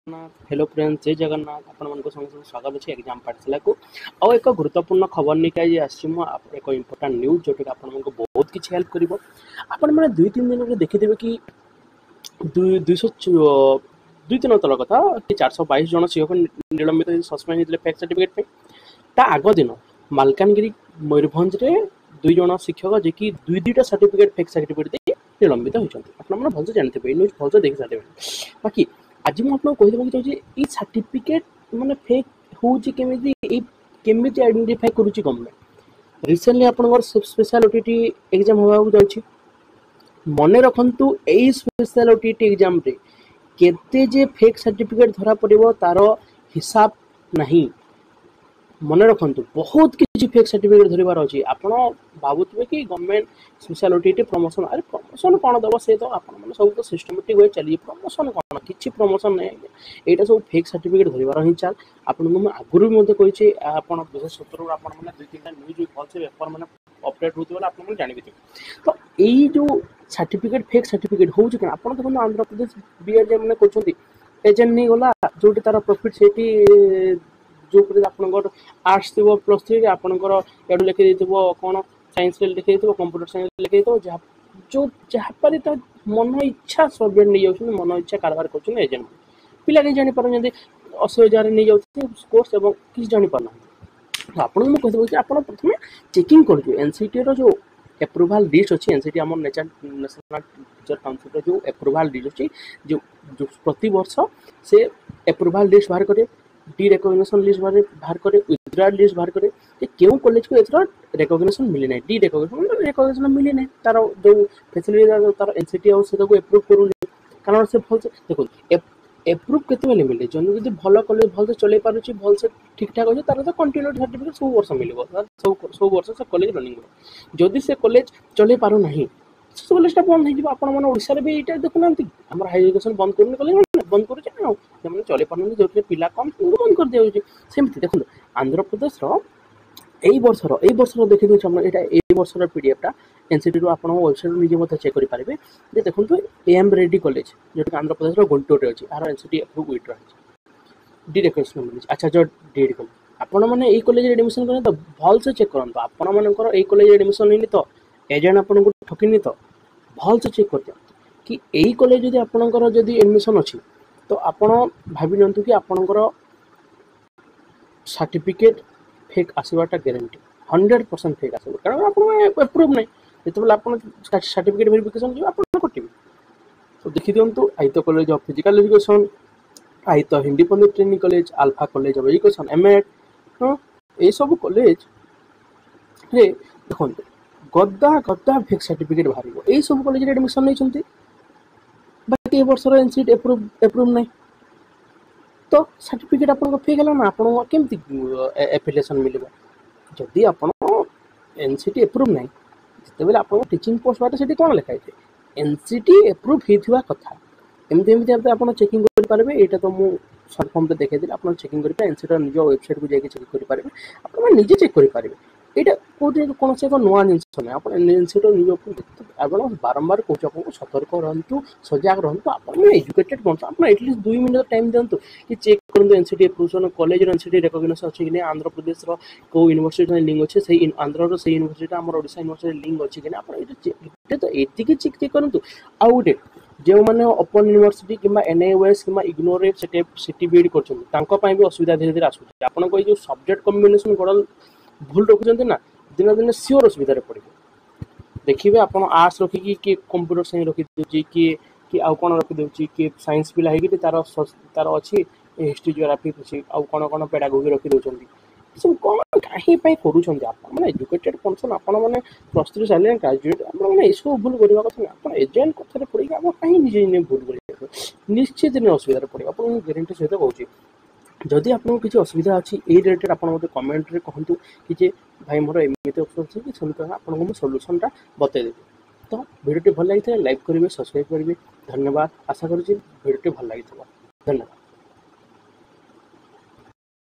Hello friends, जय जगन्नाथ। आपको समस्त स्वागत अच्छे एग्जाम पाठशाला को आउ एक गुरुत्वपूर्ण खबर निकाय एक इंपोर्टाट न्यूज जोटा आपको बहुत किसी हेल्प कर मैंने 2-3 दिन में देखिदेवे कि 2-3 तल कथा कि 422 जन शिक्षक निलंबित सस्पेंड होते फेक सर्टिफिकेट ता आग दिन मालकानगिरी मयूरभंज रे 2 जन शिक्षक जे कि दुईटा सर्टिफिकेट फेक सर्टिफिकेट निलंबित होती आपने भलसे जानते न्यूज भलसे देख सारे बाकी आज मुझे कहीदेक चाहिए ये सर्टिफिकेट माने फेक होमी आइडेंटिफाई करुच्ची गवर्नमेंट रिसेंटली आप स्पेशल ओटीटी एग्जाम होगा जाऊँगी मन रखु यही स्पेशल ओटीटी एग्जाम रे केते जे फेक सर्टिफिकेट धरा पड़ो तार हिसाब नहीं मन रखु बहुत किसी फेक सर्टिफिकेट धरबार अच्छी आपड़ भावुए कि गवर्नमेंट स्पेशल ओटीटी प्रमोशन अरे प्रमोशन कौन दब से तो आप सब तो सिस्टमेटिक वे चलिए प्रमोशन कौन किसी प्रमोशन नहीं यहाँ सब फेक सर्टिफिकेट धरबार ही चाल आपको आगुरी भी कही आप 2017 आप 2-3टा न्यूज भलसे पेपर मैंने अपडेट होते आप जानते तो यही जो सर्टिफिकेट फेक सर्टिफिकेट हो आप देखो आंध्र प्रदेश बिहार जो मैंने कर एजेंट नहीं गला जो तार प्रॉफिट से जो आप आर्ट्स थी +3 आपंकर एडु लिखी कौन साइंस लिखी कंप्यूटर साइंस लिखी जहाँ जो जहाँपारी मन इच्छा सब्जेक्ट नहीं जाऊँ मन इच्छा कारबार कर एजेंट पिला कहीं जापर 80,000 नहीं जाऊँ कोर्स और किसी जापार तो आपको मुझे आप प्रथम चेकिंग कर एनसीटी जो एप्रुवाल लिस्ट अच्छी एनसीटी आम नेशनल टीचर काउंसिल जो एप्रुवाल लिस्ट अच्छी जो प्रति वर्ष से एप्रुवाल लिस्ट बाहर करे डी रिकग्निशन लिस्ट बाहर करे विथड्रॉल लिस्ट बाहर करे क्यों कॉलेज को एथर रिकग्निशन मिली ना डी रिकग्निशन मिली ना तार जो फैसिलिटी तार एनसीटी से एप्रुव करूनी कारण से भल से देखो एप्रुव केते मिले जब भल कॉलेज भल से चल पारे भल से ठीक ठाक अच्छे तार तो कंटिन्यू सर्टिफिकेट सब वर्ष मिले सब वर्ष से कॉलेज रनिंग जदि से कॉलेज चल पार ना से कॉलेजटा बंद हो आपड़ा भी यहाँ देखुना आम हाई एजुकेशन बंद कर कॉलेज बंद कर चल पार जो पिला कम बंद कर दिया सेमती देखो आंध्र प्रदेश यही वर्षर देखी दूसरे यहाँ वर्षर पीडीएफटा एनसीटी आप वेबसाइट निजे चेक करेंगे देखो एम रेड्डी कॉलेज जो आंध्र प्रदेश गुंटूर अच्छी यार एनसीटी एप्रुव विथ रही डी रिकग्निशन मिली अच्छा जो डी कॉलेज आपण मैंने यही कॉलेज एडमिशन करें तो भल से चेक करूँ आपण मानकर यही कॉलेज एडमिशन नहीं तो एजेंट आपको ठकिनी तो भल से चेक कर कि यही कॉलेज जब आपंकर जब एडमिशन अच्छी तो आपण भावी नियंतु कि आपणकर सर्टिफिकेट फेक आसवाटा ग्यारंटी 100% फेक आस कारण आप एप्रुव ना जो आप सर्टिफिकेट वेरिफिकेशन जो आप कटे तो देखी दिंतु आई तो कॉलेज ऑफ फिजिकल एजुकेशन आई तो Hindi Pandit training college alpha college of education MEd ये सब कॉलेज रे देखो गदा गदा फेक सर्टिफिकेट बाहर यही सब कॉलेज एडमिशन नहीं बाकी वर्ष एनसीटी एप्रुव नहीं तो सर्टिफिकेट आप फेक है ना आपको केमती एफिलिएशन मिले जदि आप एनसीटी एप्रुव ना जिते आप टीचिंग पोस्ट बाटे से कौन लिखाई एनसीटी एप्रुव होता कथा एमती आप चेकिंग करेंगे यहाँ तो मुझे सर्ट फर्म देखी आप चेकिंग करेंगे एनसीटी निज वेबसाइट को जाकर चेक करेंगे आप निजे चेक करेंगे यहाँ कौटे कौन से एक नुआ जिन ना आप एनसीटी निज आप बारंबार कौच आपको सतर्क रहतु सजग रहतु आप एजुकेटेड बनते आप एटलिस्ट 2 मिनट टाइम दिंतु कि चेक करूँ एनसीटी एप्रुवेशन कॉलेज एनसीटी रिकग्निशन अच्छी कि आंध्र प्रदेश को यूनिवर्सिटी लिंक अच्छे से आंध्र से यूनिवर्सिटी आम ओडिशा यूनिवर्सिटी लिंक अच्छी कि आप तो ये चेक करूँ आउ गोटे जो मैंने ओपन यूनिवर्सिटी कि एनआईओएस कि इग्नोर सीटी बीएड कर भी असुविधा धीरे धीरे आसूँ आपको जो सब्जेक्ट कम्बिनेसन गड़ भूल रखुच्च ना दिन दिन सियोर असुविधा पड़े देखिए आप आर्ट्स रखिकी किए कंप्यूटर साइंस रखिदे कि आउ कौन रखिदे कि साइंस पिला होगी तार तार अच्छी हिस्ट्री जियोग्राफी अच्छी आउ कौन कौन पेडागोगी रखिदे सब कौन कहीं करुँच मैंने एजुकेटेड पर्सन आपने +3 सारे ग्राजुएट आपने सब भूल करवा कथा ना आप एजेंट कथार पड़ी आप कहीं निजे भूल कर निश्चित दिन असुविधा पड़े आपको ग्यारंटी सहित कहूँ जदि आपको किसी असुविधा अच्छी ये रिलेटेड आप कमेंट रे कहतु कि भाई मोर एमती ऑप्शन अच्छी कि सेमती आपको मुझे सल्यूशनटा बतईदेवी तो भिडियोटी भल लगी लाइक करेंगे सब्सक्राइब करेंगे धन्यवाद आशा करुँच भिडियोटी भल लगी धन्यवाद।